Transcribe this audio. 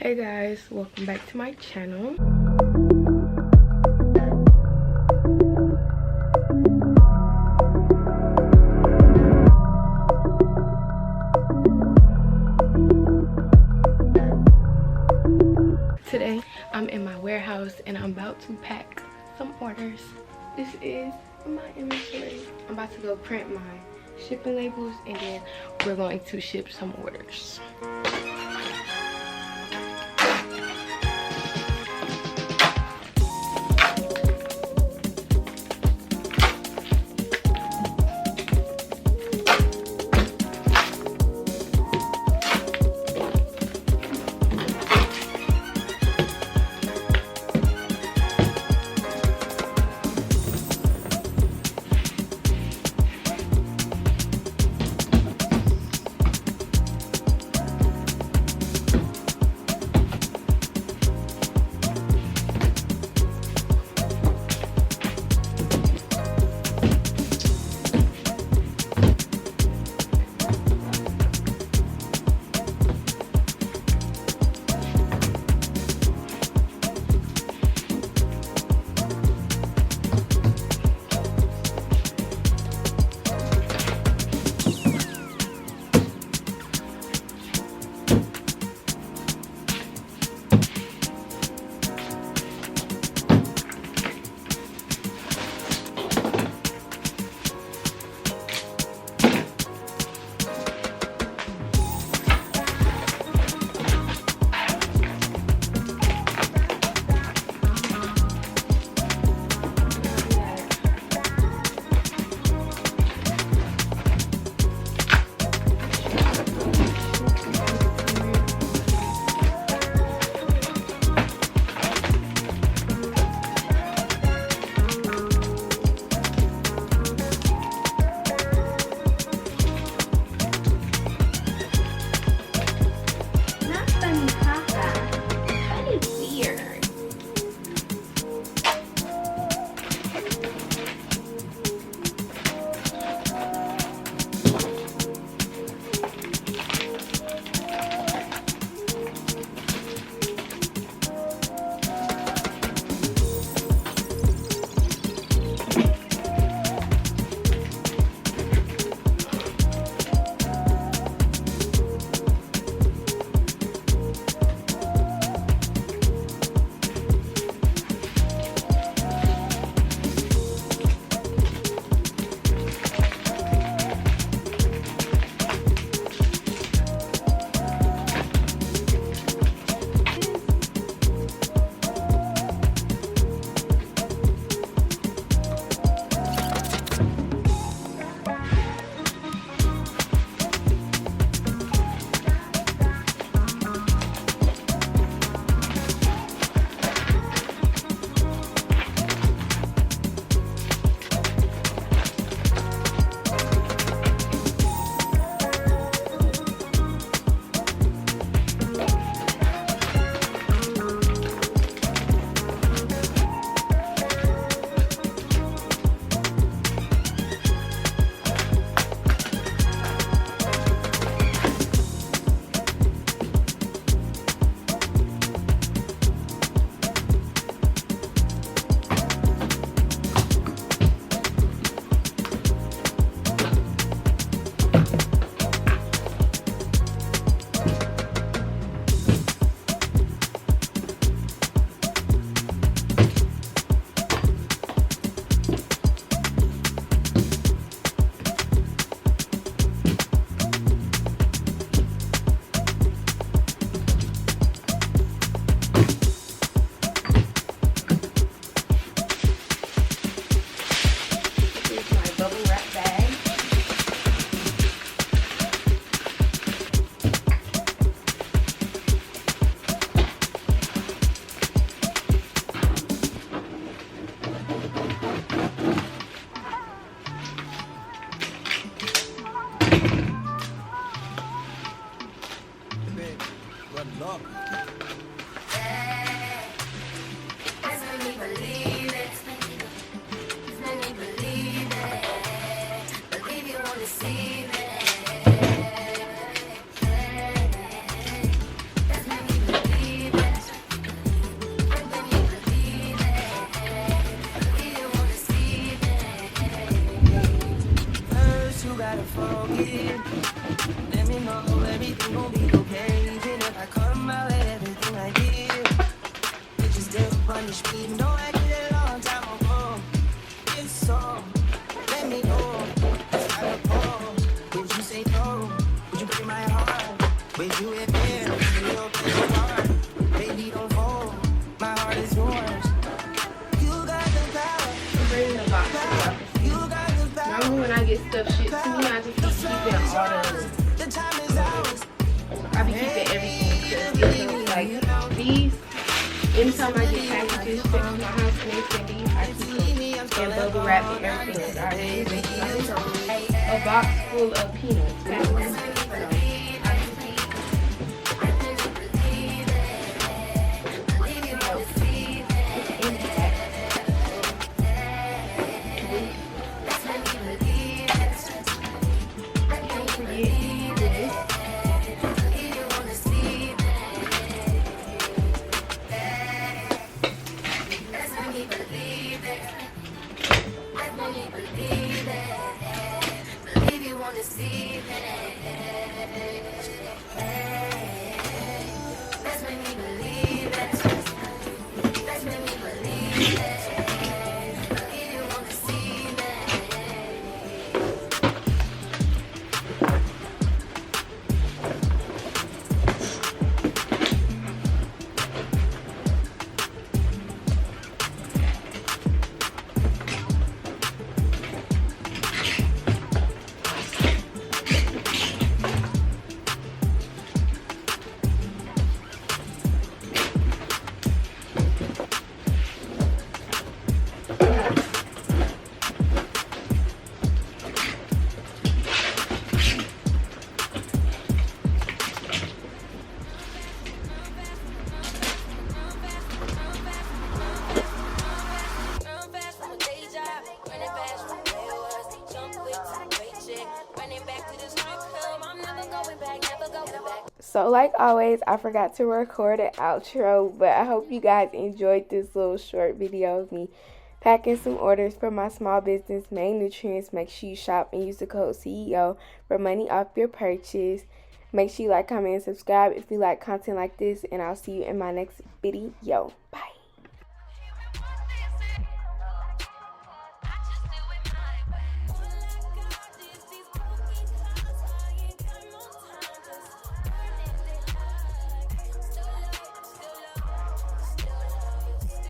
Hey guys, welcome back to my channel. Today I'm in my warehouse and I'm about to pack some orders. This is my inventory. I'm about to go print my shipping labels and then we're going to ship some orders. anytime I get packages sent to my house and they send these, I keep them and bubble wrap and everything. I already make a box full of peanuts. Packages. So like always, I forgot to record an outro, but I hope you guys enjoyed this little short video of me packing some orders for my small business, Main Nutrients. Make sure you shop and use the code CEO for money off your purchase. Make sure you like, comment, and subscribe if you like content like this, and I'll see you in my next video. Bye.